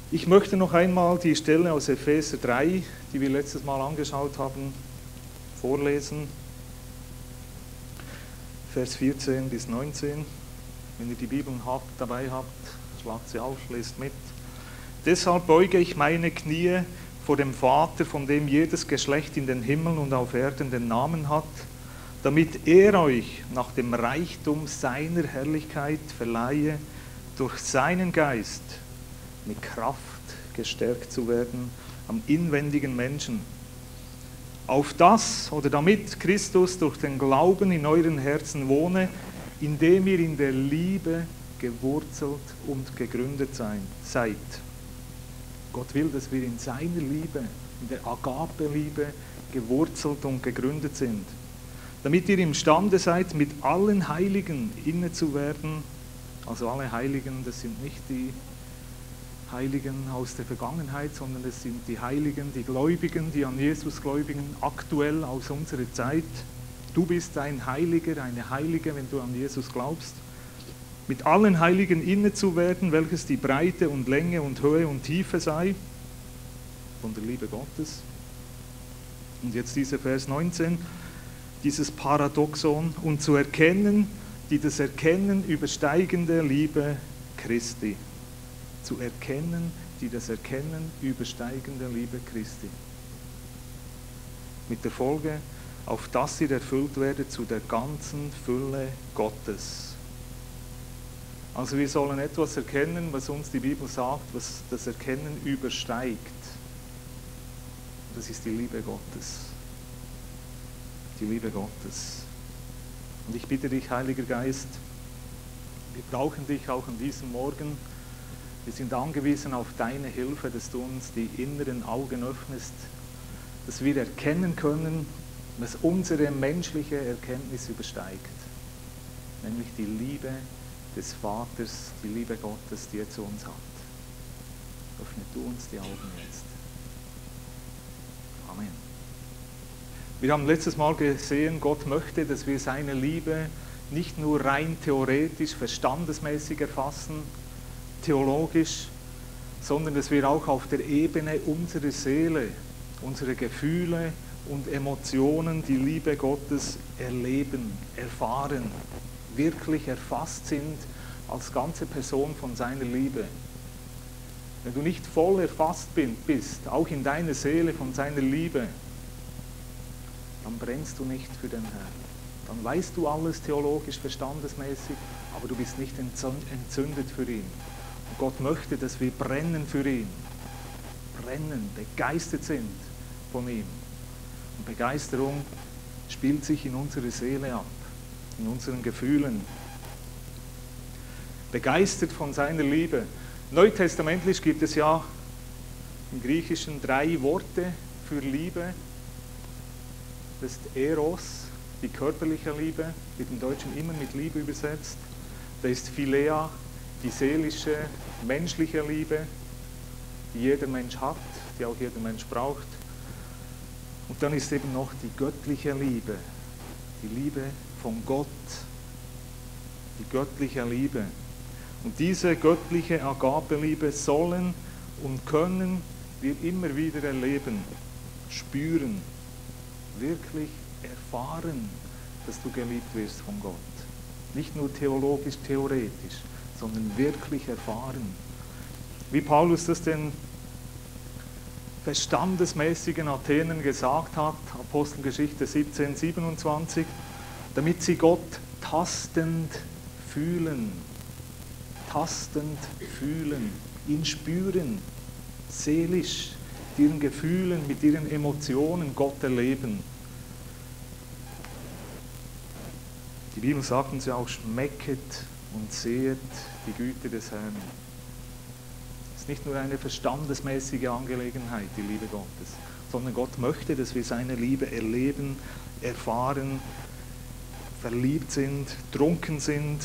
Ich möchte noch einmal die Stelle aus Epheser 3, die wir letztes Mal angeschaut haben, vorlesen. Vers 14 bis 19. Wenn ihr die Bibeln dabei habt, schlagt sie auf, lest mit. Deshalb beuge ich meine Knie vor dem Vater, von dem jedes Geschlecht in den Himmeln und auf Erden den Namen hat, damit er euch nach dem Reichtum seiner Herrlichkeit verleihe, durch seinen Geist mit Kraft gestärkt zu werden am inwendigen Menschen. Auf das oder damit Christus durch den Glauben in euren Herzen wohne, indem ihr in der Liebe gewurzelt und gegründet seid. Gott will, dass wir in seiner Liebe, in der Agape-Liebe gewurzelt und gegründet sind, damit ihr imstande seid, mit allen Heiligen inne zu werden. Also alle Heiligen, das sind nicht die Heiligen aus der Vergangenheit, sondern es sind die Heiligen, die Gläubigen, die an Jesus gläubigen, aktuell aus unserer Zeit. Du bist ein Heiliger, eine Heilige, wenn du an Jesus glaubst. Mit allen Heiligen inne zu werden, welches die Breite und Länge und Höhe und Tiefe sei, von der Liebe Gottes. Und jetzt dieser Vers 19, dieses Paradoxon, und zu erkennen, die das Erkennen übersteigende Liebe Christi. Zu erkennen, die das Erkennen übersteigende Liebe Christi. Mit der Folge, auf dass ihr erfüllt werdet zu der ganzen Fülle Gottes. Also wir sollen etwas erkennen, was uns die Bibel sagt, was das Erkennen übersteigt. Das ist die Liebe Gottes. Die Liebe Gottes. Und ich bitte dich, Heiliger Geist, wir brauchen dich auch an diesem Morgen. Wir sind angewiesen auf deine Hilfe, dass du uns die inneren Augen öffnest, dass wir erkennen können, was unsere menschliche Erkenntnis übersteigt. Nämlich die Liebe des Vaters, die Liebe Gottes, die er zu uns hat. Öffne du uns die Augen jetzt. Amen. Wir haben letztes Mal gesehen, Gott möchte, dass wir seine Liebe nicht nur rein theoretisch, verstandesmäßig erfassen, theologisch, sondern dass wir auch auf der Ebene unserer Seele, unserer Gefühle und Emotionen die Liebe Gottes erleben, erfahren, wirklich erfasst sind als ganze Person von seiner Liebe. Wenn du nicht voll erfasst bist, auch in deiner Seele von seiner Liebe, dann brennst du nicht für den Herrn. Dann weißt du alles theologisch, verstandesmäßig, aber du bist nicht entzündet für ihn. Und Gott möchte, dass wir brennen für ihn. Brennen, begeistert sind von ihm. Und Begeisterung spielt sich in unserer Seele ab, in unseren Gefühlen. Begeistert von seiner Liebe. Neutestamentlich gibt es ja im Griechischen 3 Worte für Liebe. Das ist Eros, die körperliche Liebe, wird im Deutschen immer mit Liebe übersetzt. Da ist Philea, die seelische, menschliche Liebe, die jeder Mensch hat, die auch jeder Mensch braucht. Und dann ist eben noch die göttliche Liebe, die Liebe von Gott, die göttliche Liebe. Und diese göttliche Agape-Liebe sollen und können wir immer wieder erleben, spüren, wirklich erfahren, dass du geliebt wirst von Gott. Nicht nur theologisch, theoretisch, sondern wirklich erfahren. Wie Paulus das den verstandesmäßigen Athenern gesagt hat, Apostelgeschichte 17, 27, damit sie Gott tastend fühlen, ihn spüren, seelisch, mit ihren Gefühlen, mit ihren Emotionen Gott erleben. Die Bibel sagt uns ja auch, schmecket und sehet die Güte des Herrn. Es ist nicht nur eine verstandesmäßige Angelegenheit, die Liebe Gottes, sondern Gott möchte, dass wir seine Liebe erleben, erfahren, verliebt sind, trunken sind,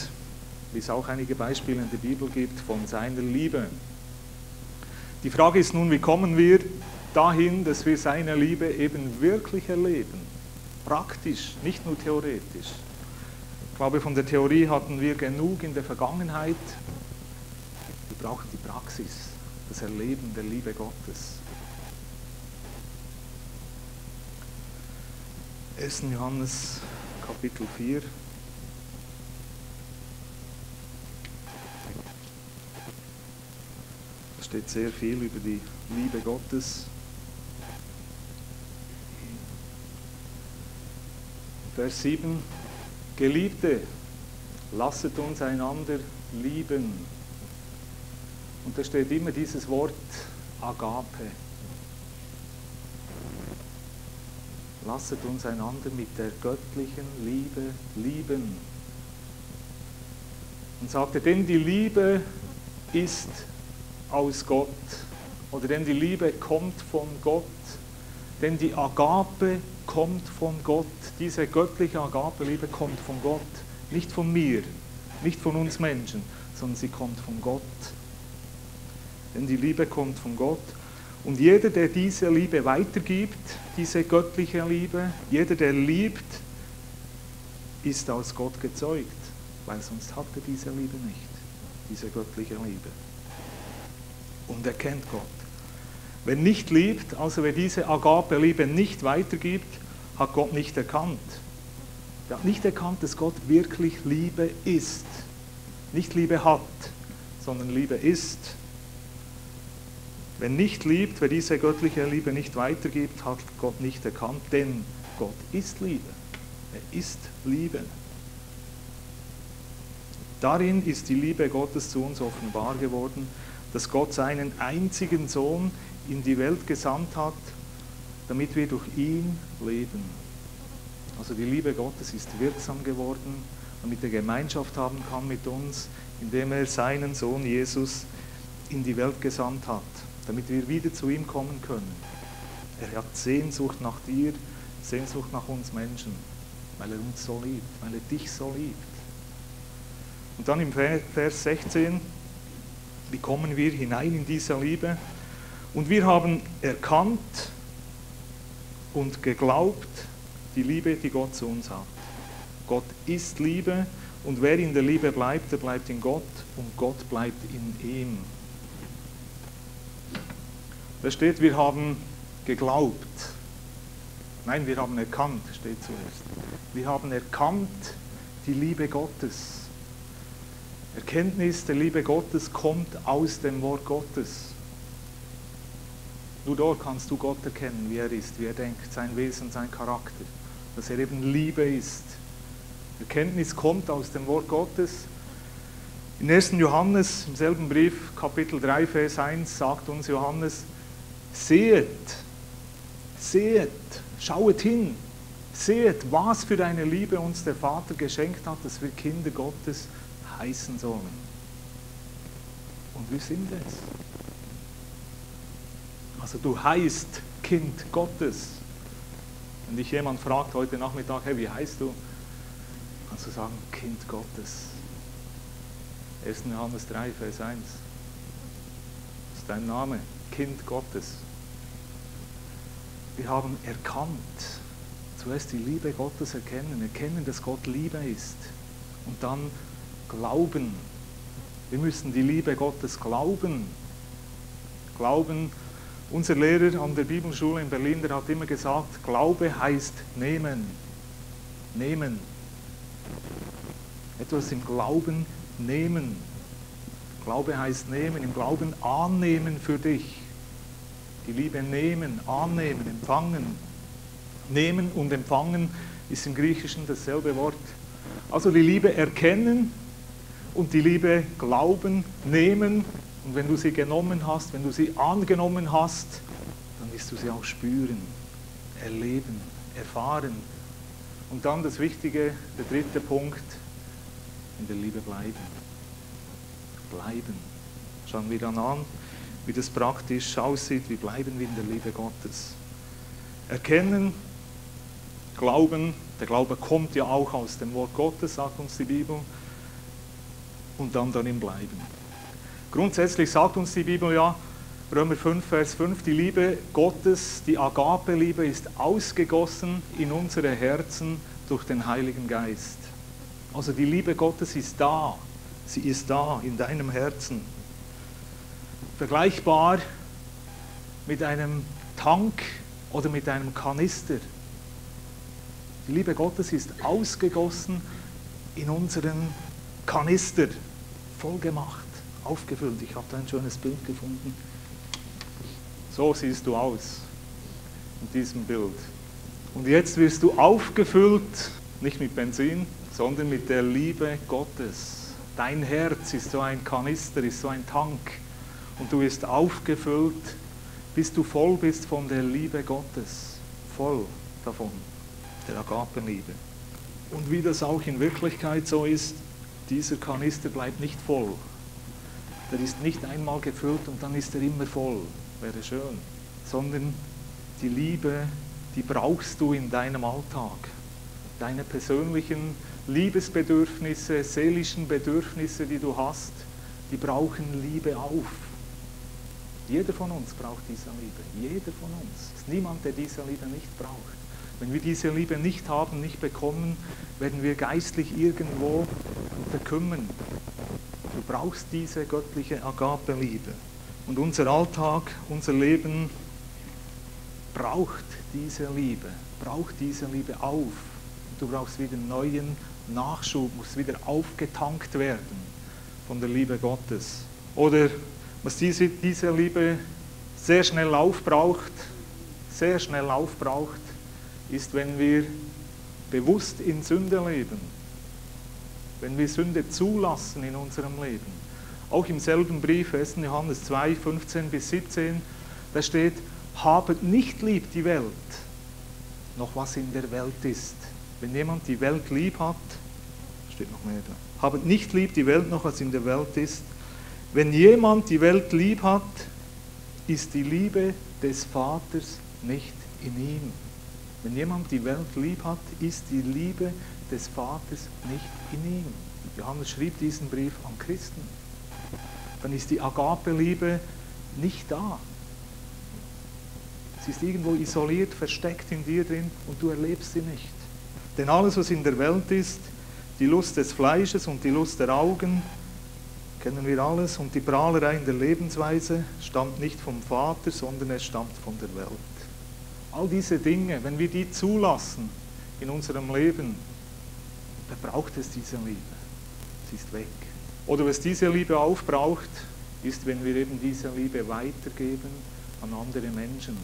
wie es auch einige Beispiele in der Bibel gibt von seiner Liebe. Die Frage ist nun, wie kommen wir dahin, dass wir seine Liebe eben wirklich erleben? Praktisch, nicht nur theoretisch. Ich glaube, von der Theorie hatten wir genug in der Vergangenheit. Wir brauchen die Praxis. das Erleben der Liebe Gottes. 1. Johannes Kapitel 4. Da steht sehr viel über die Liebe Gottes. Vers 7. Geliebte, lasset uns einander lieben. Und da steht immer dieses Wort Agape. Lasset uns einander mit der göttlichen Liebe lieben. Und sagt er, denn die Liebe ist aus Gott. Oder denn die Liebe kommt von Gott. Denn die Agape kommt von Gott. Diese göttliche Agape-Liebe kommt von Gott. Nicht von mir, nicht von uns Menschen, sondern sie kommt von Gott. Denn die Liebe kommt von Gott. Und jeder, der diese Liebe weitergibt, diese göttliche Liebe, jeder, der liebt, ist aus Gott gezeugt, weil sonst hat er diese Liebe nicht, diese göttliche Liebe. Und er kennt Gott. Wer nicht liebt, also wer diese Agape-Liebe nicht weitergibt, hat Gott nicht erkannt. Er hat nicht erkannt, dass Gott wirklich Liebe ist. Nicht Liebe hat, sondern Liebe ist. Wer nicht liebt, wer diese göttliche Liebe nicht weitergibt, hat Gott nicht erkannt, denn Gott ist Liebe. Er ist Liebe. Darin ist die Liebe Gottes zu uns offenbar geworden, dass Gott seinen einzigen Sohn in die Welt gesandt hat, damit wir durch ihn leben. Also die Liebe Gottes ist wirksam geworden, damit er Gemeinschaft haben kann mit uns, indem er seinen Sohn Jesus in die Welt gesandt hat, damit wir wieder zu ihm kommen können. Er hat Sehnsucht nach dir, Sehnsucht nach uns Menschen, weil er uns so liebt, weil er dich so liebt. Und dann im Vers 16, wie kommen wir hinein in diese Liebe? Und wir haben erkannt und geglaubt, die Liebe, die Gott zu uns hat. Gott ist Liebe und wer in der Liebe bleibt, der bleibt in Gott und Gott bleibt in ihm. Da steht, wir haben geglaubt. Nein, wir haben erkannt, steht zuerst. Wir haben erkannt die Liebe Gottes. Erkenntnis der Liebe Gottes kommt aus dem Wort Gottes. Nur dort kannst du Gott erkennen, wie er ist, wie er denkt, sein Wesen, sein Charakter. Dass er eben Liebe ist. Erkenntnis kommt aus dem Wort Gottes. In 1. Johannes, im selben Brief, Kapitel 3, Vers 1, sagt uns Johannes, sehet, schauet hin, sehet, was für eine Liebe uns der Vater geschenkt hat, dass wir Kinder Gottes heißen sollen. Und wir sind es. Also du heißt Kind Gottes. Wenn dich jemand fragt heute Nachmittag, hey, wie heißt du? Kannst du sagen, Kind Gottes. 1. Johannes 3, Vers 1. Das ist dein Name, Kind Gottes. Wir haben erkannt, zuerst die Liebe Gottes erkennen, dass Gott Liebe ist. Und dann glauben. Wir müssen die Liebe Gottes glauben. Glauben. Unser Lehrer an der Bibelschule in Berlin, der hat immer gesagt, Glaube heißt nehmen. Nehmen. Etwas im Glauben nehmen. Glaube heißt nehmen, im Glauben annehmen für dich. Die Liebe nehmen, annehmen, empfangen. Nehmen und empfangen ist im Griechischen dasselbe Wort. Also die Liebe erkennen und die Liebe glauben, nehmen. Und wenn du sie genommen hast, wenn du sie angenommen hast, dann wirst du sie auch spüren, erleben, erfahren. Und dann das Wichtige, der dritte Punkt, in der Liebe bleiben. Bleiben. Schauen wir dann an, wie das praktisch aussieht, wie bleiben wir in der Liebe Gottes. Erkennen, glauben, der Glaube kommt ja auch aus dem Wort Gottes, sagt uns die Bibel, und dann darin bleiben. Grundsätzlich sagt uns die Bibel ja, Römer 5, Vers 5, die Liebe Gottes, die Agape-Liebe ist ausgegossen in unsere Herzen durch den Heiligen Geist. Also die Liebe Gottes ist da, sie ist da in deinem Herzen. vergleichbar mit einem Tank oder mit einem Kanister. Die Liebe Gottes ist ausgegossen in unseren Kanister, vollgemacht, aufgefüllt. Ich habe da ein schönes Bild gefunden. So siehst du aus in diesem Bild. Und jetzt wirst du aufgefüllt, nicht mit Benzin, sondern mit der Liebe Gottes. Dein Herz ist so ein Kanister, ist so ein Tank. Und du wirst aufgefüllt, bis du voll bist von der Liebe Gottes. Voll davon, der Agape-Liebe. Und wie das auch in Wirklichkeit so ist, dieser Kanister bleibt nicht voll. Der ist nicht einmal gefüllt und dann ist er immer voll. Wäre schön. Sondern die Liebe, die brauchst du in deinem Alltag. Deine persönlichen Liebesbedürfnisse, seelischen Bedürfnisse, die du hast, die brauchen Liebe auf. Jeder von uns braucht diese Liebe. Jeder von uns. Es ist niemand, der diese Liebe nicht braucht. Wenn wir diese Liebe nicht haben, nicht bekommen, werden wir geistlich irgendwo verkümmern. Du brauchst diese göttliche Agape-Liebe. Und unser Alltag, unser Leben braucht diese Liebe auf. Du brauchst wieder einen neuen Nachschub, musst wieder aufgetankt werden von der Liebe Gottes. Oder was diese Liebe sehr schnell aufbraucht, ist, wenn wir bewusst in Sünde leben, wenn wir Sünde zulassen in unserem Leben. Auch im selben Brief, 1. Johannes 2, 15 bis 17, da steht, habet nicht lieb die Welt, noch was in der Welt ist. Wenn jemand die Welt lieb hat, steht noch mehr da, habet nicht lieb die Welt, noch was in der Welt ist. Wenn jemand die Welt lieb hat, ist die Liebe des Vaters nicht in ihm. Wenn jemand die Welt lieb hat, ist die Liebe des Vaters nicht in ihm. Johannes schrieb diesen Brief an Christen. Dann ist die Agape-Liebe nicht da. Sie ist irgendwo isoliert, versteckt in dir drin und du erlebst sie nicht. Denn alles, was in der Welt ist, die Lust des Fleisches und die Lust der Augen, kennen wir alles, und die Prahlerei in der Lebensweise stammt nicht vom Vater, sondern es stammt von der Welt. All diese Dinge, wenn wir die zulassen in unserem Leben, dann braucht es diese Liebe. Sie ist weg. Oder was diese Liebe aufbraucht, ist, wenn wir eben diese Liebe weitergeben an andere Menschen.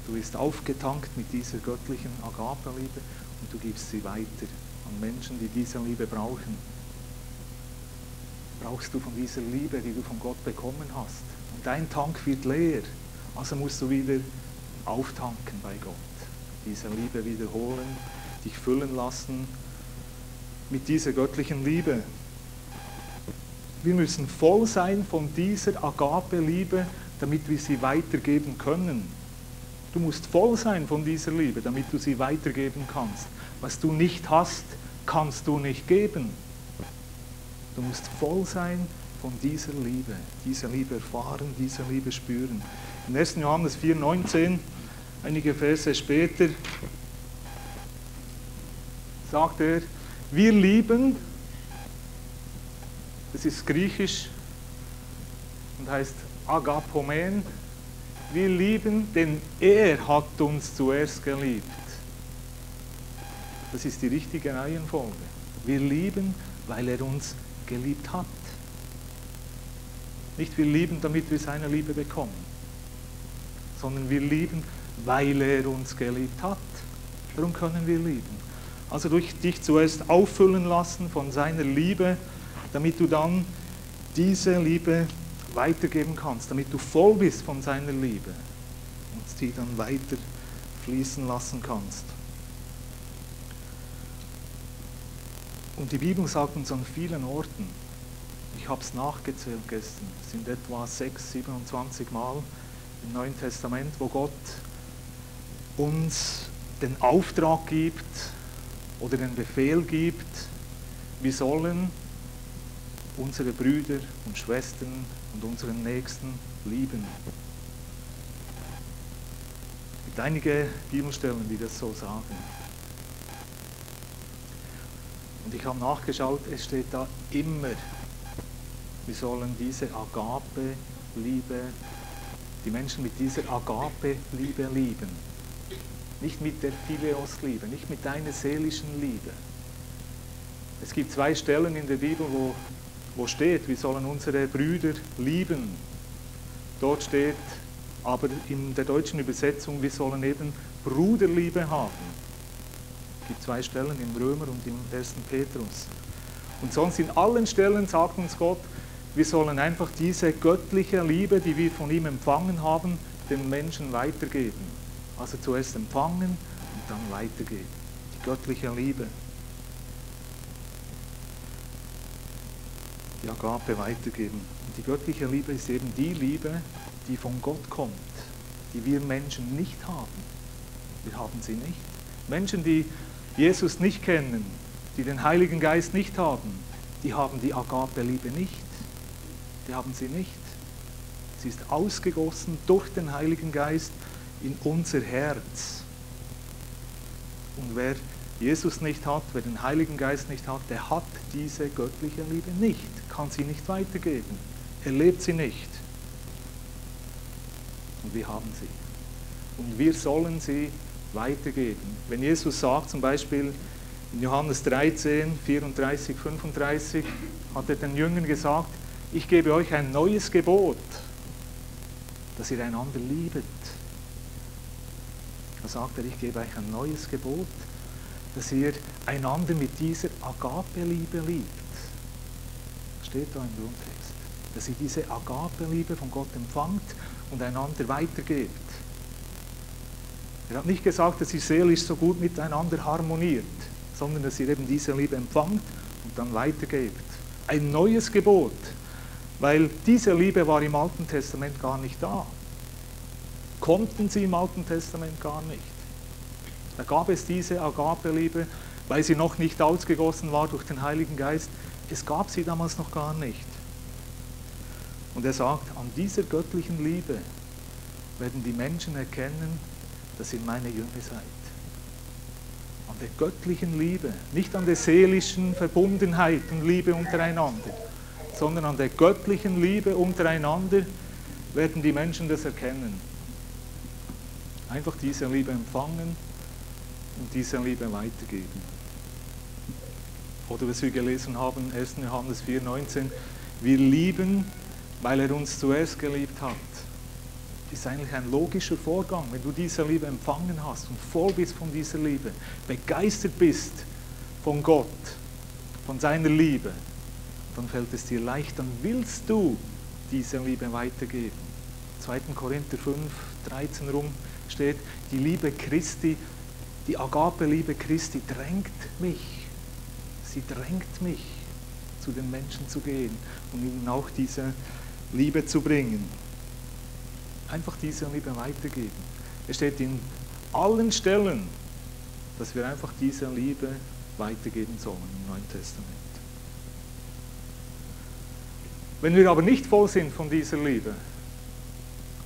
Du bist aufgetankt mit dieser göttlichen Agape-Liebe und du gibst sie weiter an Menschen, die diese Liebe brauchen. Brauchst du von dieser Liebe, die du von Gott bekommen hast. Und dein Tank wird leer, also musst du wieder auftanken bei Gott. Diese Liebe wiederholen, dich füllen lassen mit dieser göttlichen Liebe. Wir müssen voll sein von dieser Agape-Liebe, damit wir sie weitergeben können. Du musst voll sein von dieser Liebe, damit du sie weitergeben kannst. Was du nicht hast, kannst du nicht geben. Du musst voll sein von dieser Liebe erfahren, diese Liebe spüren. In 1. Johannes 4,19, einige Verse später, sagt er, wir lieben, das ist griechisch und heißt Agapomen, wir lieben, denn er hat uns zuerst geliebt. Das ist die richtige Reihenfolge. Wir lieben, weil er uns geliebt hat. Nicht wir lieben, damit wir seine Liebe bekommen, sondern wir lieben, weil er uns geliebt hat. Darum können wir lieben. Also durch dich zuerst auffüllen lassen von seiner Liebe, damit du dann diese Liebe weitergeben kannst, damit du voll bist von seiner Liebe und sie dann weiter fließen lassen kannst. Und die Bibel sagt uns an vielen Orten, ich habe es nachgezählt gestern, es sind etwa 27 Mal im Neuen Testament, wo Gott uns den Auftrag gibt oder den Befehl gibt, wir sollen unsere Brüder und Schwestern und unseren Nächsten lieben. Es gibt einige Bibelstellen, die das so sagen. Und ich habe nachgeschaut, es steht da immer, Wir sollen diese Agape-Liebe, die Menschen mit dieser Agape-Liebe lieben. Nicht mit der Phileos-Liebe, nicht mit deiner seelischen Liebe. Es gibt 2 Stellen in der Bibel, wo steht, wir sollen unsere Brüder lieben. Dort steht aber in der deutschen Übersetzung, wir sollen eben Bruderliebe haben. Es gibt 2 Stellen im Römer und im 1. Petrus. Und sonst in allen Stellen sagt uns Gott, wir sollen einfach diese göttliche Liebe, die wir von ihm empfangen haben, den Menschen weitergeben. Also zuerst empfangen und dann weitergeben. Die göttliche Liebe. Die Agape weitergeben. Und die göttliche Liebe ist eben die Liebe, die von Gott kommt, die wir Menschen nicht haben. Wir haben sie nicht. Menschen, die Jesus nicht kennen, die den Heiligen Geist nicht haben, die haben die Agape-Liebe nicht. Die haben sie nicht. Sie ist ausgegossen durch den Heiligen Geist in unser Herz. Und wer Jesus nicht hat, wer den Heiligen Geist nicht hat, der hat diese göttliche Liebe nicht, kann sie nicht weitergeben, erlebt sie nicht. Und wir haben sie. Und wir sollen sie weitergeben. Wenn Jesus sagt, zum Beispiel in Johannes 13, 34, 35, hat er den Jüngern gesagt, ich gebe euch ein neues Gebot, dass ihr einander liebet. Da sagt er, ich gebe euch ein neues Gebot, dass ihr einander mit dieser Agape-Liebe liebt. Steht da im Grundtext. Dass ihr diese Agape-Liebe von Gott empfangt und einander weitergebt. Er hat nicht gesagt, dass ihr seelisch so gut miteinander harmoniert, sondern dass ihr eben diese Liebe empfangt und dann weitergebt. Ein neues Gebot, weil diese Liebe war im Alten Testament gar nicht da. Konnten sie im Alten Testament gar nicht. Da gab es diese Agape-Liebe, weil sie noch nicht ausgegossen war durch den Heiligen Geist. Es gab sie damals noch gar nicht. Und er sagt, an dieser göttlichen Liebe werden die Menschen erkennen, dass ihr meine Jünger seid. An der göttlichen Liebe, nicht an der seelischen Verbundenheit und Liebe untereinander, sondern an der göttlichen Liebe untereinander werden die Menschen das erkennen. Einfach diese Liebe empfangen und diese Liebe weitergeben. Oder was wir gelesen haben, 1. Johannes 4,19, wir lieben, weil er uns zuerst geliebt hat. Das ist eigentlich ein logischer Vorgang. Wenn du diese Liebe empfangen hast und voll bist von dieser Liebe, begeistert bist von Gott, von seiner Liebe, dann fällt es dir leicht, dann willst du diese Liebe weitergeben. 2. Korinther 5, 13 rum steht, die Liebe Christi, die Agape-Liebe Christi drängt mich. Sie drängt mich, zu den Menschen zu gehen und ihnen auch diese Liebe zu bringen. Einfach diese Liebe weitergeben. Es steht in allen Stellen, dass wir einfach diese Liebe weitergeben sollen im Neuen Testament. Wenn wir aber nicht voll sind von dieser Liebe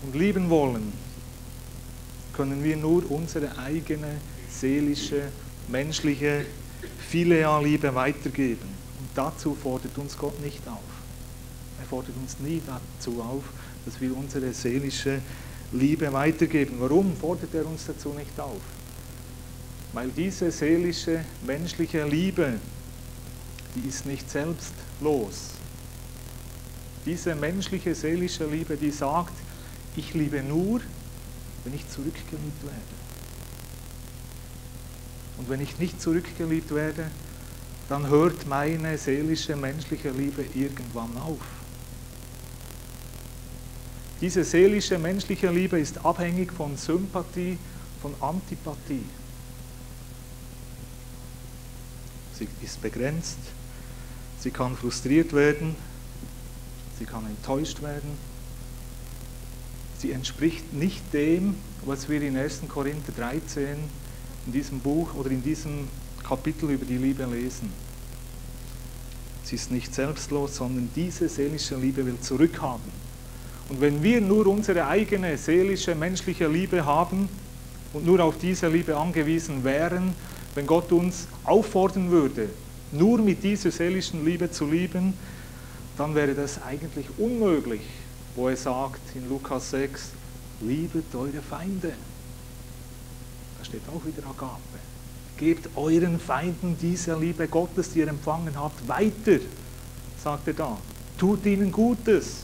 und lieben wollen, können wir nur unsere eigene seelische, menschliche Philea-Liebe weitergeben. Und dazu fordert uns Gott nicht auf. Er fordert uns nie dazu auf, dass wir unsere seelische Liebe weitergeben. Warum fordert er uns dazu nicht auf? Weil diese seelische, menschliche Liebe, die ist nicht selbstlos. Diese menschliche, seelische Liebe, die sagt, ich liebe nur, wenn ich zurückgeliebt werde. Und wenn ich nicht zurückgeliebt werde, dann hört meine seelische, menschliche Liebe irgendwann auf. Diese seelische, menschliche Liebe ist abhängig von Sympathie, von Antipathie. Sie ist begrenzt, sie kann frustriert werden, sie kann enttäuscht werden. Sie entspricht nicht dem, was wir in 1. Korinther 13 in diesem Buch oder in diesem Kapitel über die Liebe lesen. Sie ist nicht selbstlos, sondern diese seelische Liebe will zurückhaben. Und wenn wir nur unsere eigene seelische, menschliche Liebe haben und nur auf diese Liebe angewiesen wären, wenn Gott uns auffordern würde, nur mit dieser seelischen Liebe zu lieben, dann wäre das eigentlich unmöglich, wo er sagt in Lukas 6, liebet eure Feinde. Da steht auch wieder Agape. Gebt euren Feinden diese Liebe Gottes, die ihr empfangen habt, weiter, sagt er da. Tut ihnen Gutes.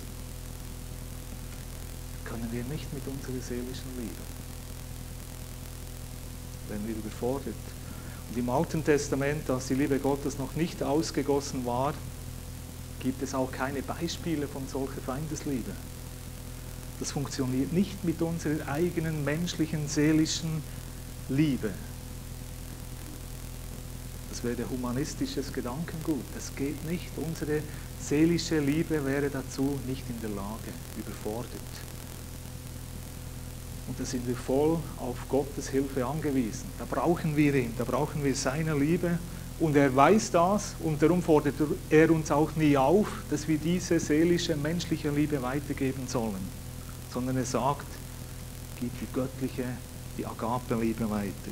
Können wir nicht mit unserer seelischen Liebe. Werden wir überfordert. Und im Alten Testament, als die Liebe Gottes noch nicht ausgegossen war, gibt es auch keine Beispiele von solcher Feindesliebe. Das funktioniert nicht mit unserer eigenen menschlichen, seelischen Liebe. Das wäre humanistisches Gedankengut. Das geht nicht. Unsere seelische Liebe wäre dazu nicht in der Lage, überfordert. Und da sind wir voll auf Gottes Hilfe angewiesen. Da brauchen wir ihn, da brauchen wir seine Liebe. Und er weiß das und darum fordert er uns auch nie auf, dass wir diese seelische, menschliche Liebe weitergeben sollen. Sondern er sagt, gib die göttliche, die Agape-Liebe weiter.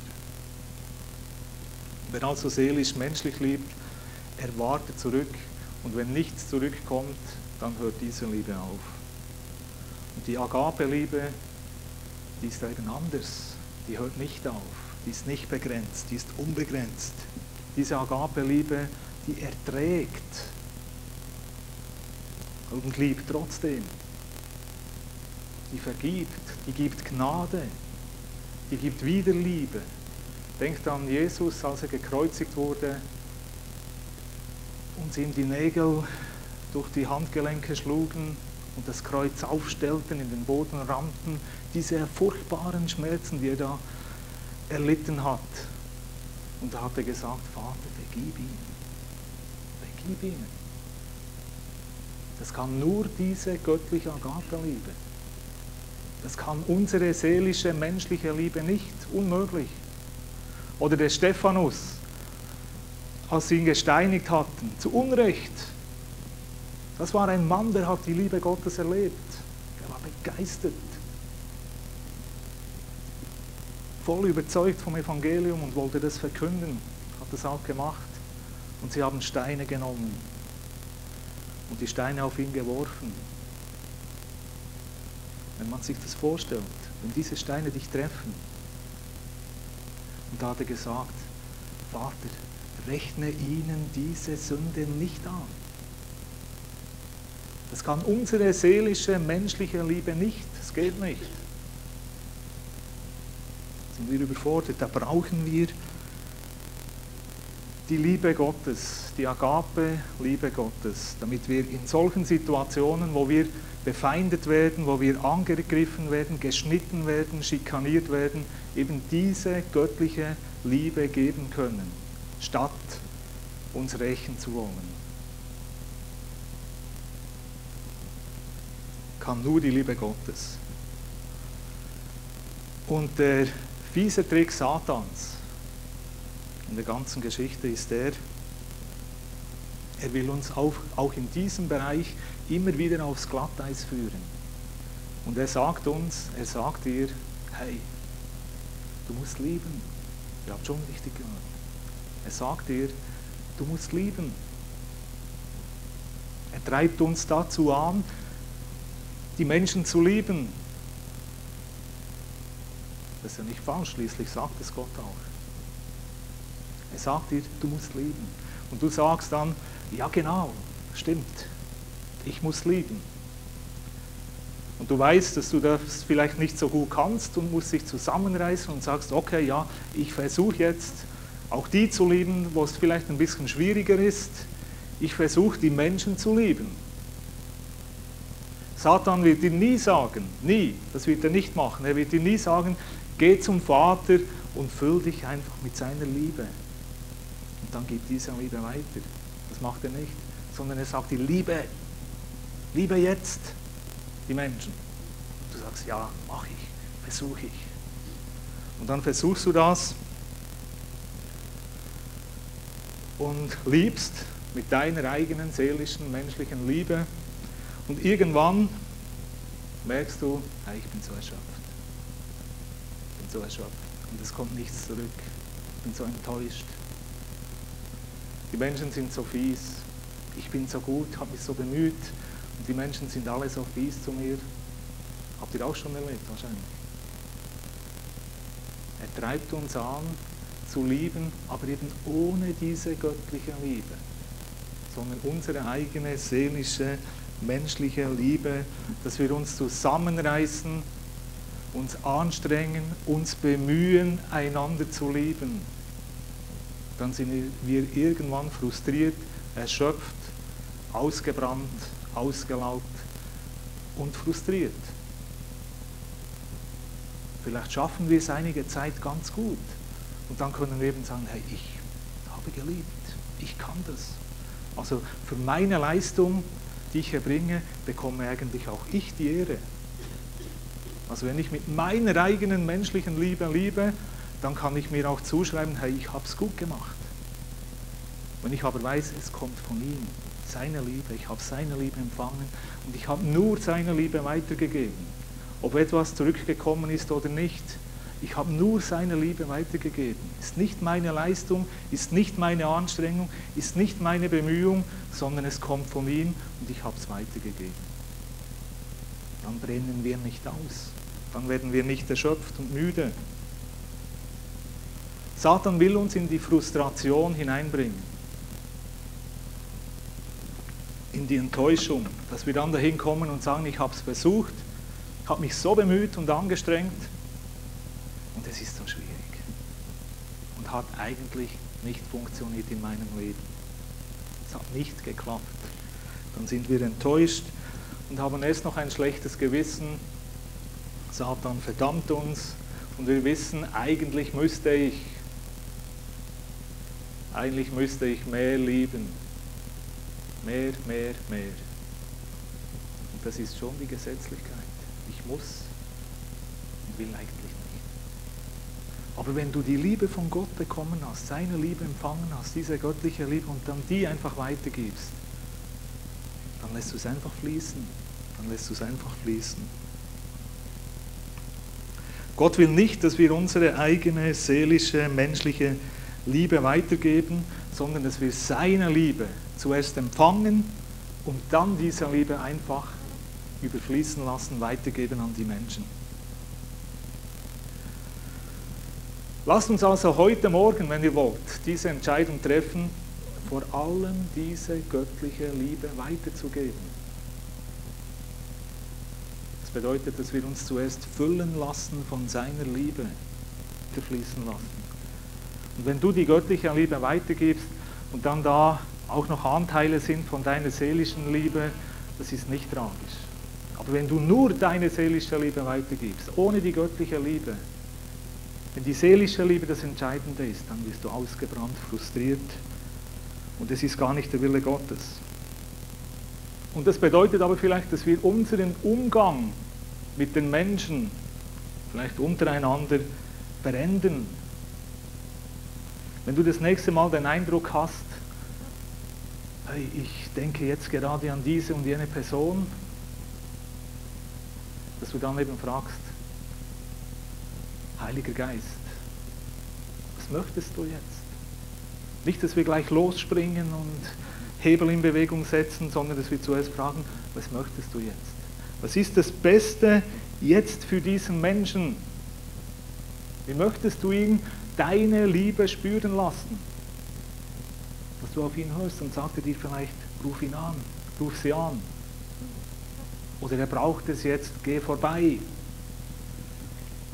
Wer also seelisch, menschlich liebt, er wartet zurück. Und wenn nichts zurückkommt, dann hört diese Liebe auf. Und die Agape-Liebe, die ist eben anders. Die hört nicht auf. Die ist nicht begrenzt. Die ist unbegrenzt. Diese Agape-Liebe, die erträgt und liebt trotzdem. Die vergibt, die gibt Gnade, die gibt Wiederliebe. Denkt an Jesus, als er gekreuzigt wurde und sie ihm die Nägel durch die Handgelenke schlugen und das Kreuz aufstellten, in den Boden rammten, diese furchtbaren Schmerzen, die er da erlitten hat. Und da hat er gesagt, Vater, vergib ihnen. Vergib ihnen. Das kann nur diese göttliche Agape-Liebe. Das kann unsere seelische, menschliche Liebe nicht. Unmöglich. Oder der Stephanus, als sie ihn gesteinigt hatten, zu Unrecht. Das war ein Mann, der hat die Liebe Gottes erlebt. Er war begeistert. Voll überzeugt vom Evangelium und wollte das verkünden. Hat das auch gemacht. Und sie haben Steine genommen und die Steine auf ihn geworfen. Wenn man sich das vorstellt, wenn diese Steine dich treffen. Und da hat er gesagt, Vater, rechne ihnen diese Sünde nicht an. Das kann unsere seelische, menschliche Liebe nicht. Das geht nicht. Sind wir überfordert, da brauchen wir die Liebe Gottes, die Agape-Liebe Gottes, damit wir in solchen Situationen, wo wir befeindet werden, wo wir angegriffen werden, geschnitten werden, schikaniert werden, eben diese göttliche Liebe geben können, statt uns rächen zu wollen. Kann nur die Liebe Gottes. Und der fiese Trick Satans in der ganzen Geschichte ist er will uns auch in diesem Bereich immer wieder aufs Glatteis führen. Und er sagt dir, hey, du musst lieben. Ihr habt schon richtig gehört. Er sagt dir, du musst lieben. Er treibt uns dazu an, die Menschen zu lieben. Das ist ja nicht falsch, schließlich sagt es Gott auch. Er sagt dir, du musst lieben. Und du sagst dann, ja genau, stimmt, ich muss lieben. Und du weißt, dass du das vielleicht nicht so gut kannst und musst dich zusammenreißen und sagst, okay, ja, ich versuche jetzt auch die zu lieben, wo es vielleicht ein bisschen schwieriger ist. Ich versuche, die Menschen zu lieben. Satan wird dir nie sagen, nie, das wird er nicht machen, er wird dir nie sagen, geh zum Vater und füll dich einfach mit seiner Liebe. Und dann gib diese Liebe weiter. Das macht er nicht, sondern er sagt dir, liebe jetzt die Menschen. Und du sagst, ja, mache ich, versuche ich. Und dann versuchst du das und liebst mit deiner eigenen seelischen, menschlichen Liebe. Und irgendwann merkst du, hey, ich bin so erschöpft. Ich bin so erschöpft. Und es kommt nichts zurück. Ich bin so enttäuscht. Die Menschen sind so fies. ich bin so gut, habe mich so bemüht und die Menschen sind alle so fies zu mir. Habt ihr auch schon erlebt wahrscheinlich? Er treibt uns an, zu lieben, aber eben ohne diese göttliche Liebe, sondern unsere eigene seelische, menschliche Liebe, dass wir uns zusammenreißen, uns anstrengen, uns bemühen, einander zu lieben. Dann sind wir irgendwann frustriert, erschöpft, ausgebrannt, ausgelaugt und frustriert. Vielleicht schaffen wir es einige Zeit ganz gut und dann können wir eben sagen, hey, ich habe geliebt, ich kann das. Also für meine Leistung, die ich erbringe, bekomme eigentlich auch ich die Ehre. Also wenn ich mit meiner eigenen menschlichen Liebe liebe, dann kann ich mir auch zuschreiben, hey, ich habe es gut gemacht. Wenn ich aber weiß, es kommt von ihm, seiner Liebe, ich habe seine Liebe empfangen und ich habe nur seine Liebe weitergegeben. Ob etwas zurückgekommen ist oder nicht, ich habe nur seine Liebe weitergegeben. Ist nicht meine Leistung, ist nicht meine Anstrengung, ist nicht meine Bemühung, sondern es kommt von ihm und ich habe es weitergegeben. Dann brennen wir nicht aus, dann werden wir nicht erschöpft und müde. Satan will uns in die Frustration hineinbringen, in die Enttäuschung, dass wir dann dahin kommen und sagen, ich habe es versucht, ich habe mich so bemüht und angestrengt und es ist so schwierig und hat eigentlich nicht funktioniert in meinem Leben. Es hat nicht geklappt. Dann sind wir enttäuscht und haben erst noch ein schlechtes Gewissen. Satan verdammt uns und wir wissen, eigentlich müsste ich mehr lieben. Mehr. Und das ist schon die Gesetzlichkeit. Ich muss und will eigentlich nicht. Aber wenn du die Liebe von Gott bekommen hast, seine Liebe empfangen hast, diese göttliche Liebe und dann die einfach weitergibst, dann lässt du es einfach fließen. Gott will nicht, dass wir unsere eigene seelische, menschliche Liebe weitergeben, sondern dass wir seine Liebe zuerst empfangen und dann diese Liebe einfach überfließen lassen, weitergeben an die Menschen. Lasst uns also heute Morgen, wenn ihr wollt, diese Entscheidung treffen, vor allem diese göttliche Liebe weiterzugeben. Das bedeutet, dass wir uns zuerst füllen lassen von seiner Liebe, fließen lassen. Und wenn du die göttliche Liebe weitergibst und dann da auch noch Anteile sind von deiner seelischen Liebe, das ist nicht tragisch. Aber wenn du nur deine seelische Liebe weitergibst, ohne die göttliche Liebe, wenn die seelische Liebe das Entscheidende ist, dann wirst du ausgebrannt, frustriert und es ist gar nicht der Wille Gottes. Und das bedeutet aber vielleicht, dass wir unseren Umgang mit den Menschen, vielleicht untereinander, verändern. Wenn du das nächste Mal den Eindruck hast, hey, ich denke jetzt gerade an diese und jene Person, dass du dann eben fragst, Heiliger Geist, was möchtest du jetzt? Nicht, dass wir gleich losspringen und Hebel in Bewegung setzen, sondern dass wir zuerst fragen, was möchtest du jetzt? Was ist das Beste jetzt für diesen Menschen? Wie möchtest du ihn deine Liebe spüren lassen? Dass du auf ihn hörst und sagt er dir vielleicht, ruf ihn an, ruf sie an. Oder er braucht es jetzt, geh vorbei.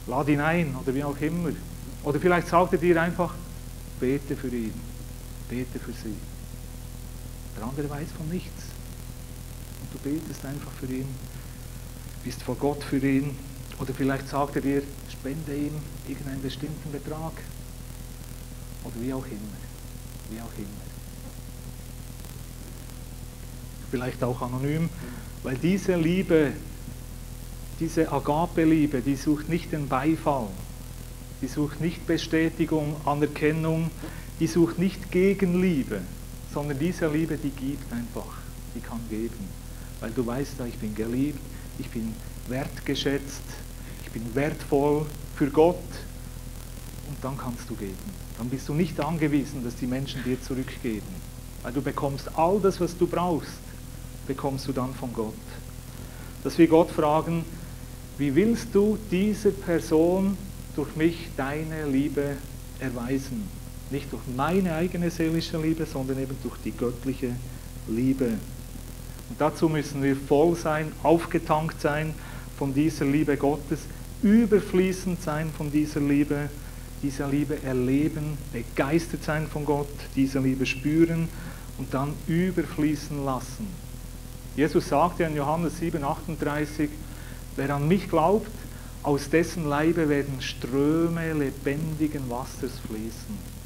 Lad ihn ein oder wie auch immer. Oder vielleicht sagt er dir einfach, bete für ihn, bete für sie. Der andere weiß von nichts. Und du betest einfach für ihn, bist vor Gott für ihn. Oder vielleicht sagt er dir, spende ihm irgendeinen bestimmten Betrag. Oder wie auch immer. Wie auch immer. Vielleicht auch anonym, weil diese Liebe, diese Agape-Liebe, die sucht nicht den Beifall, die sucht nicht Bestätigung, Anerkennung, die sucht nicht Gegenliebe, sondern diese Liebe, die gibt einfach, die kann geben. Weil du weißt, ich bin geliebt, ich bin wertgeschätzt, ich bin wertvoll für Gott und dann kannst du geben. Dann bist du nicht angewiesen, dass die Menschen dir zurückgeben, Weil du bekommst all das, was du brauchst, bekommst du dann von Gott. Dass wir Gott fragen, wie willst du dieser Person durch mich deine Liebe erweisen? Nicht durch meine eigene seelische Liebe, sondern eben durch die göttliche Liebe. Und dazu müssen wir voll sein, aufgetankt sein von dieser Liebe Gottes, überfließend sein von dieser Liebe erleben, begeistert sein von Gott, diese Liebe spüren und dann überfließen lassen. Jesus sagte in Johannes 7,38, wer an mich glaubt, aus dessen Leibe werden Ströme lebendigen Wassers fließen.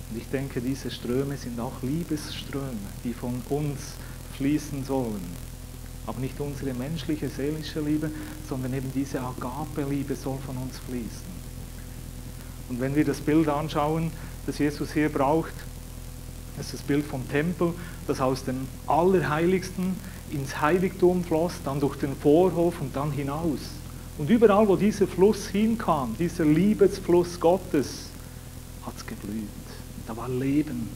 Und ich denke, diese Ströme sind auch Liebesströme, die von uns fließen sollen. Aber nicht unsere menschliche, seelische Liebe, sondern eben diese Agape-Liebe soll von uns fließen. Und wenn wir das Bild anschauen, das Jesus hier braucht, das ist das Bild vom Tempel, das aus dem Allerheiligsten ins Heiligtum floss, dann durch den Vorhof und dann hinaus. Und überall, wo dieser Fluss hinkam, dieser Liebesfluss Gottes, hat es geblüht. Da war Leben.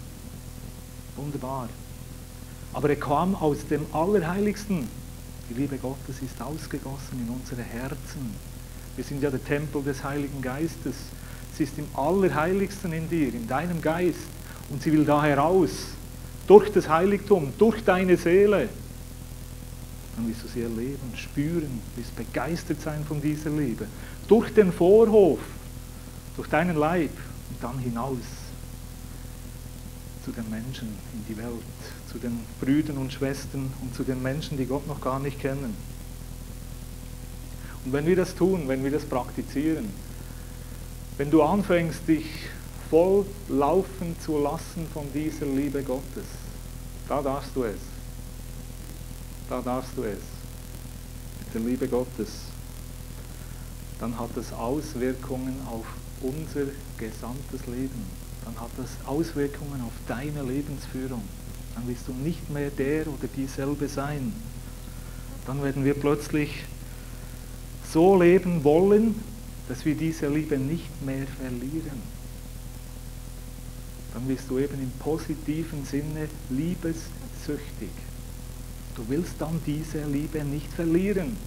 Wunderbar. Aber er kam aus dem Allerheiligsten. Die Liebe Gottes ist ausgegossen in unsere Herzen. Wir sind ja der Tempel des Heiligen Geistes. Sie ist im Allerheiligsten in dir, in deinem Geist. Und sie will da heraus, durch das Heiligtum, durch deine Seele. Dann wirst du sie erleben, spüren, wirst begeistert sein von dieser Liebe. Durch den Vorhof, durch deinen Leib und dann hinaus zu den Menschen in die Welt, zu den Brüdern und Schwestern und zu den Menschen, die Gott noch gar nicht kennen. Und wenn wir das tun, wenn wir das praktizieren, wenn du anfängst, dich voll laufen zu lassen von dieser Liebe Gottes, da darfst du es. Da darfst du es. Mit der Liebe Gottes. Dann hat das Auswirkungen auf unser gesamtes Leben. Dann hat das Auswirkungen auf deine Lebensführung. Dann wirst du nicht mehr der oder dieselbe sein. Dann werden wir plötzlich so leben wollen, dass wir diese Liebe nicht mehr verlieren. Dann wirst du eben im positiven Sinne liebessüchtig. Du willst dann diese Liebe nicht verlieren,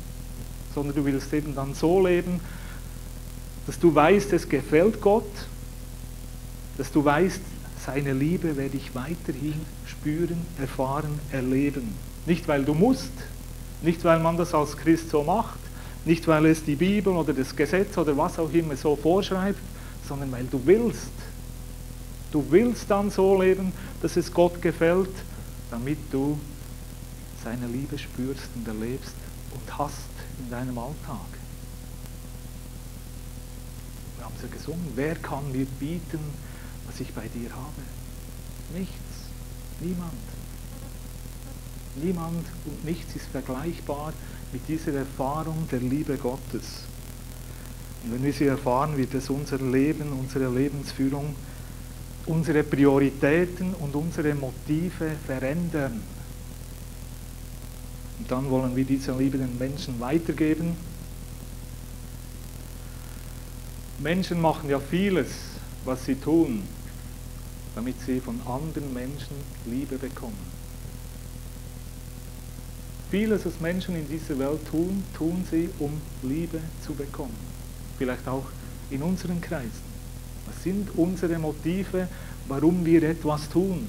sondern du willst eben dann so leben, dass du weißt, es gefällt Gott, dass du weißt, seine Liebe werde ich weiterhin spüren, erfahren, erleben. Nicht, weil du musst, nicht, weil man das als Christ so macht, nicht, weil es die Bibel oder das Gesetz oder was auch immer so vorschreibt, sondern weil du willst. Du willst dann so leben, dass es Gott gefällt, damit du seine Liebe spürst und erlebst und hast in deinem Alltag. Wir haben es ja gesungen, wer kann mir bieten, was ich bei dir habe? Nichts, niemand. Niemand und nichts ist vergleichbar mit dieser Erfahrung der Liebe Gottes. Und wenn wir sie erfahren, wird es unser Leben, unsere Lebensführung, unsere Prioritäten und unsere Motive verändern. Und dann wollen wir diese Liebe den Menschen weitergeben. Menschen machen ja vieles, was sie tun, damit sie von anderen Menschen Liebe bekommen. Vieles, was Menschen in dieser Welt tun, tun sie, um Liebe zu bekommen. Vielleicht auch in unseren Kreisen. Was sind unsere Motive, warum wir etwas tun?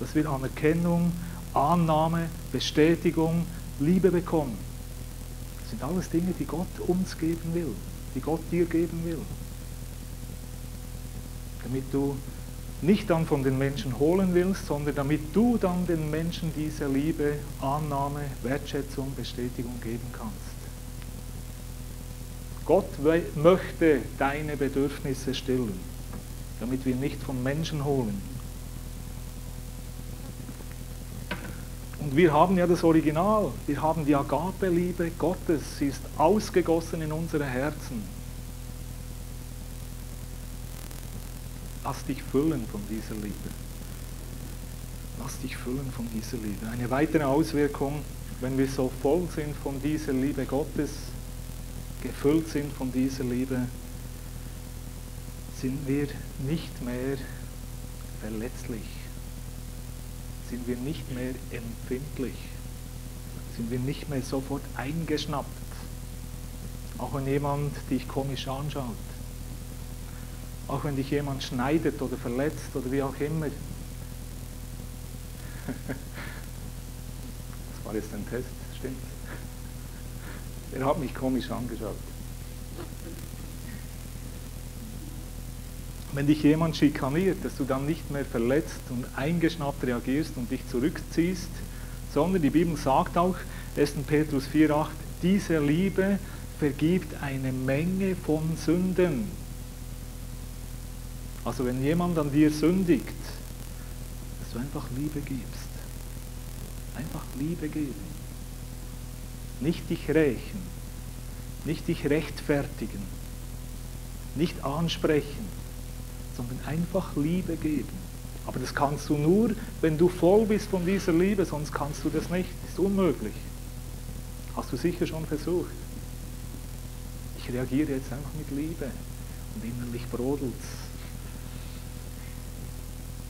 Dass wir Anerkennung, Annahme, Bestätigung, Liebe bekommen. Das sind alles Dinge, die Gott uns geben will, die Gott dir geben will. Damit du nicht dann von den Menschen holen willst, sondern damit du dann den Menschen diese Liebe, Annahme, Wertschätzung, Bestätigung geben kannst. Gott möchte deine Bedürfnisse stillen, damit wir nicht von Menschen holen. Und wir haben ja das Original, wir haben die Agape-Liebe Gottes, sie ist ausgegossen in unsere Herzen. Lass dich füllen von dieser Liebe. Lass dich füllen von dieser Liebe. Eine weitere Auswirkung, wenn wir so voll sind von dieser Liebe Gottes, gefüllt sind von dieser Liebe, sind wir nicht mehr verletzlich. sind wir nicht mehr empfindlich, sind wir nicht mehr sofort eingeschnappt, auch wenn jemand dich komisch anschaut, auch wenn dich jemand schneidet oder verletzt oder wie auch immer. Das war jetzt ein Test, stimmt's? Er hat mich komisch angeschaut. Wenn dich jemand schikaniert, dass du dann nicht mehr verletzt und eingeschnappt reagierst und dich zurückziehst, sondern die Bibel sagt auch, 1. Petrus 4,8, diese Liebe vergibt eine Menge von Sünden. Also wenn jemand an dir sündigt, dass du einfach Liebe gibst. Einfach Liebe geben. Nicht dich rächen, nicht dich rechtfertigen, nicht ansprechen, sondern einfach Liebe geben. Aber das kannst du nur, wenn du voll bist von dieser Liebe, sonst kannst du das nicht. Das ist unmöglich. Hast du sicher schon versucht. Ich reagiere jetzt einfach mit Liebe und innerlich brodelt's.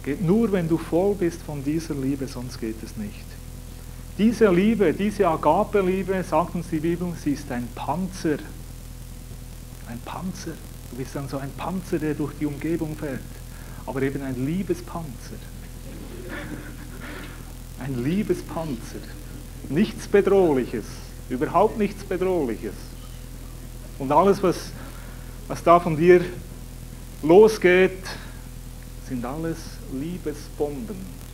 Geht nur, wenn du voll bist von dieser Liebe, sonst geht es nicht. Diese Liebe, diese Agape-Liebe, sagt uns die Bibel, sie ist ein Panzer. Ein Panzer. Du bist dann so ein Panzer, der durch die Umgebung fährt. Aber eben ein Liebespanzer. Ein Liebespanzer. Nichts Bedrohliches. Überhaupt nichts Bedrohliches. Und alles, was da von dir losgeht, sind alles Liebesbomben.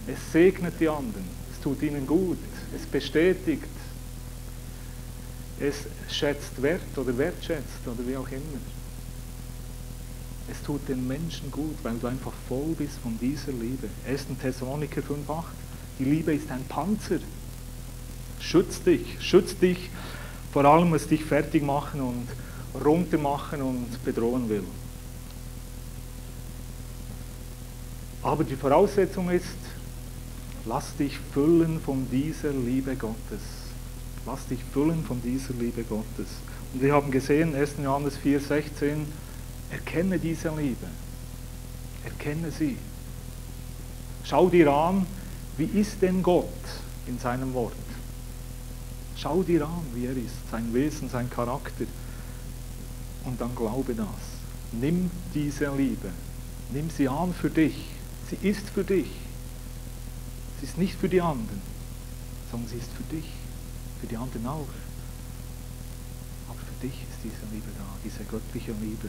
Es segnet die anderen, es tut ihnen gut, es bestätigt, es schätzt Wert oder wertschätzt oder wie auch immer. Es tut den Menschen gut, weil du einfach voll bist von dieser Liebe. 1. Thessaloniker 5,8, die Liebe ist ein Panzer. Schützt dich vor allem, was dich fertig machen und runter machen und bedrohen will. Aber die Voraussetzung ist, lass dich füllen von dieser Liebe Gottes. Lass dich füllen von dieser Liebe Gottes. Und wir haben gesehen, 1. Johannes 4,16, erkenne diese Liebe. Erkenne sie. Schau dir an, wie ist denn Gott in seinem Wort? Schau dir an, wie er ist, sein Wesen, sein Charakter. Und dann glaube das. Nimm diese Liebe. Nimm sie an für dich. Sie ist für dich. Sie ist nicht für die anderen, sondern sie ist für dich, für die anderen auch. Aber für dich ist diese Liebe da, diese göttliche Liebe.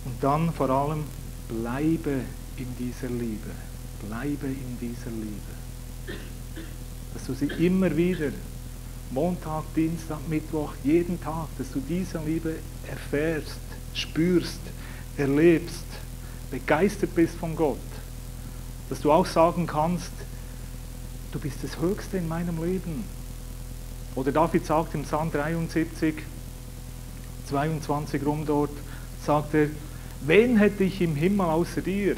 Und dann vor allem, bleibe in dieser Liebe. Bleibe in dieser Liebe. Dass du sie immer wieder, Montag, Dienstag, Mittwoch, jeden Tag, dass du diese Liebe erfährst, spürst, erlebst, begeistert bist von Gott. Dass du auch sagen kannst, du bist das Höchste in meinem Leben. Oder David sagt im Psalm 73, 22 rum dort, sagt er, wen hätte ich im Himmel außer dir?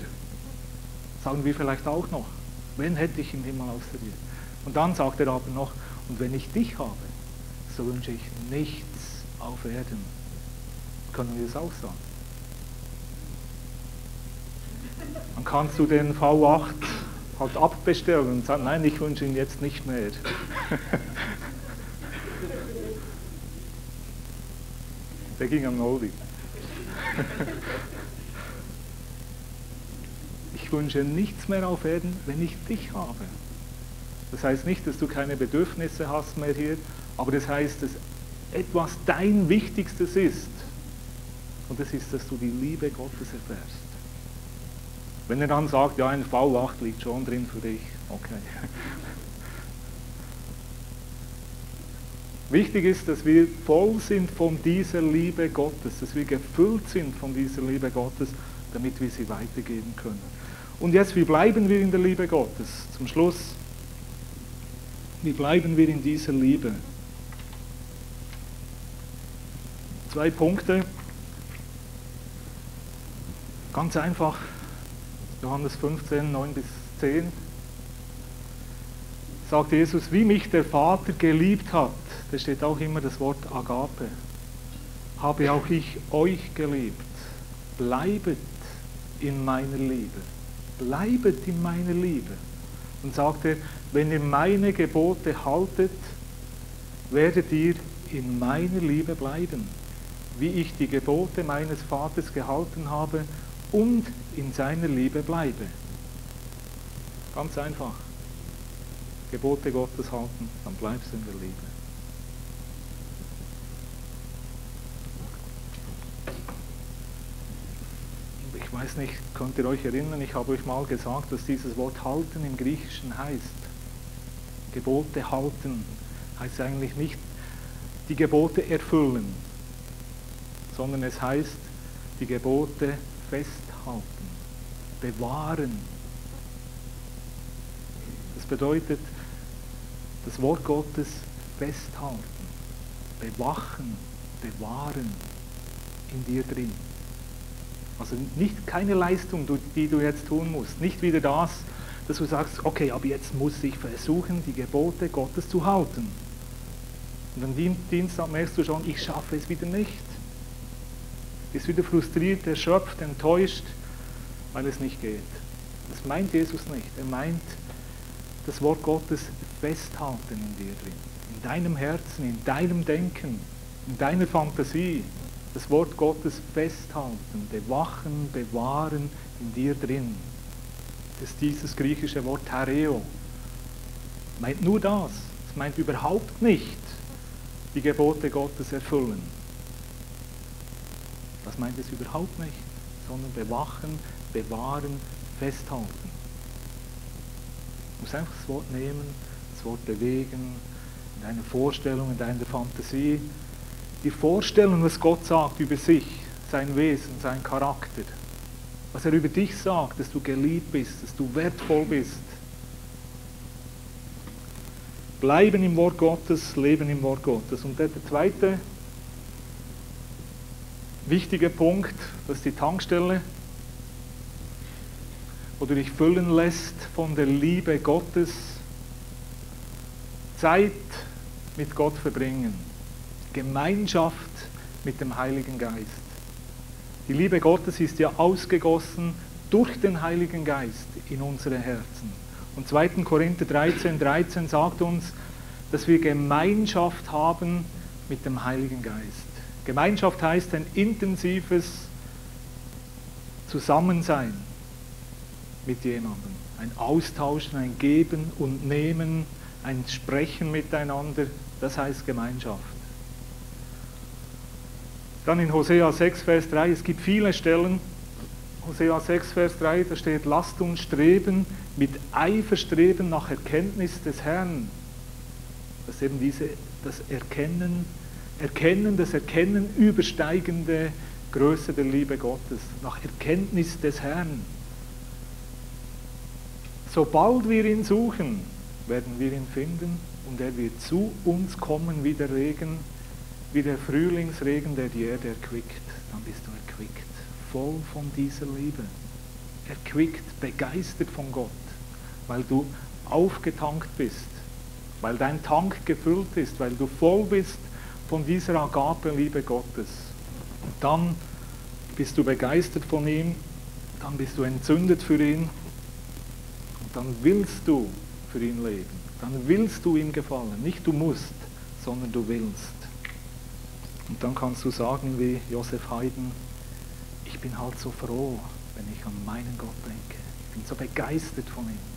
Sagen wir vielleicht auch noch, wen hätte ich im Himmel außer dir? Und dann sagt er aber noch, und wenn ich dich habe, so wünsche ich nichts auf Erden. Können wir das auch sagen? Dann kannst du den V8 halt abbestellen und sagen, nein, ich wünsche ihn jetzt nicht mehr. Der ging am Noldi. Ich wünsche nichts mehr auf Erden, wenn ich dich habe. Das heißt nicht, dass du keine Bedürfnisse hast mehr hier, aber das heißt, dass etwas dein Wichtigstes ist. Und das ist, dass du die Liebe Gottes erfährst. Wenn er dann sagt, ja, ein V8 liegt schon drin für dich, okay. Wichtig ist, dass wir voll sind von dieser Liebe Gottes, dass wir gefüllt sind von dieser Liebe Gottes, damit wir sie weitergeben können. Und jetzt, wie bleiben wir in der Liebe Gottes? Zum Schluss, wie bleiben wir in dieser Liebe? 2 Punkte. Ganz einfach. Johannes 15, 9 bis 10, sagt Jesus, wie mich der Vater geliebt hat, da steht auch immer das Wort Agape, habe auch ich euch geliebt. Bleibet in meiner Liebe. bleibet in meiner Liebe. Und sagt er, wenn ihr meine Gebote haltet, werdet ihr in meiner Liebe bleiben, wie ich die Gebote meines Vaters gehalten habe und in seiner Liebe bleibe. Ganz einfach. Gebote Gottes halten, dann bleibst du in der Liebe. Ich weiß nicht, könnt ihr euch erinnern, ich habe euch mal gesagt, dass dieses Wort halten im Griechischen heißt. Gebote halten heißt eigentlich nicht die Gebote erfüllen, sondern es heißt die Gebote festhalten, bewahren. Das bedeutet, das Wort Gottes festhalten, bewachen, bewahren in dir drin. Also keine Leistung, die du jetzt tun musst. Nicht wieder das, dass du sagst, okay, aber jetzt muss ich versuchen, die Gebote Gottes zu halten. Und am Dienstag merkst du schon, ich schaffe es wieder nicht. Bist wieder frustriert, erschöpft, enttäuscht, weil es nicht geht. Das meint Jesus nicht. Er meint das Wort Gottes festhalten in dir drin. In deinem Herzen, in deinem Denken, in deiner Fantasie. Das Wort Gottes festhalten, bewachen, bewahren in dir drin. Das ist dieses griechische Wort Thereo. Meint nur das. Es meint überhaupt nicht die Gebote Gottes erfüllen. Das meint es überhaupt nicht, sondern bewachen, bewahren, festhalten. Du musst einfach das Wort nehmen, das Wort bewegen, in deiner Vorstellung, in deiner Fantasie. Die Vorstellung, was Gott sagt über sich, sein Wesen, sein Charakter, was er über dich sagt, dass du geliebt bist, dass du wertvoll bist. Bleiben im Wort Gottes, leben im Wort Gottes. Und der zweite wichtige Punkt, das ist die Tankstelle, wo du dich füllen lässt von der Liebe Gottes, Zeit mit Gott verbringen, Gemeinschaft mit dem Heiligen Geist. Die Liebe Gottes ist ja ausgegossen durch den Heiligen Geist in unsere Herzen. Und 2. Korinther 13,13 sagt uns, dass wir Gemeinschaft haben mit dem Heiligen Geist. Gemeinschaft heißt ein intensives Zusammensein mit jemandem. Ein Austauschen, ein Geben und Nehmen, ein Sprechen miteinander, das heißt Gemeinschaft. Dann in Hosea 6, Vers 3, es gibt viele Stellen, Hosea 6, Vers 3, da steht, lasst uns streben, mit Eifer streben nach Erkenntnis des Herrn. Das ist eben das Erkennen übersteigende Größe der Liebe Gottes, nach Erkenntnis des Herrn. Sobald wir ihn suchen, werden wir ihn finden und er wird zu uns kommen wie der Regen, wie der Frühlingsregen, der die Erde erquickt. Dann bist du erquickt, voll von dieser Liebe. Erquickt, begeistert von Gott, weil du aufgetankt bist, weil dein Tank gefüllt ist, weil du voll bist von dieser Agape-Liebe Gottes. Und dann bist du begeistert von ihm, dann bist du entzündet für ihn und dann willst du für ihn leben. Dann willst du ihm gefallen. Nicht du musst, sondern du willst. Und dann kannst du sagen wie Josef Haydn, ich bin halt so froh, wenn ich an meinen Gott denke. Ich bin so begeistert von ihm.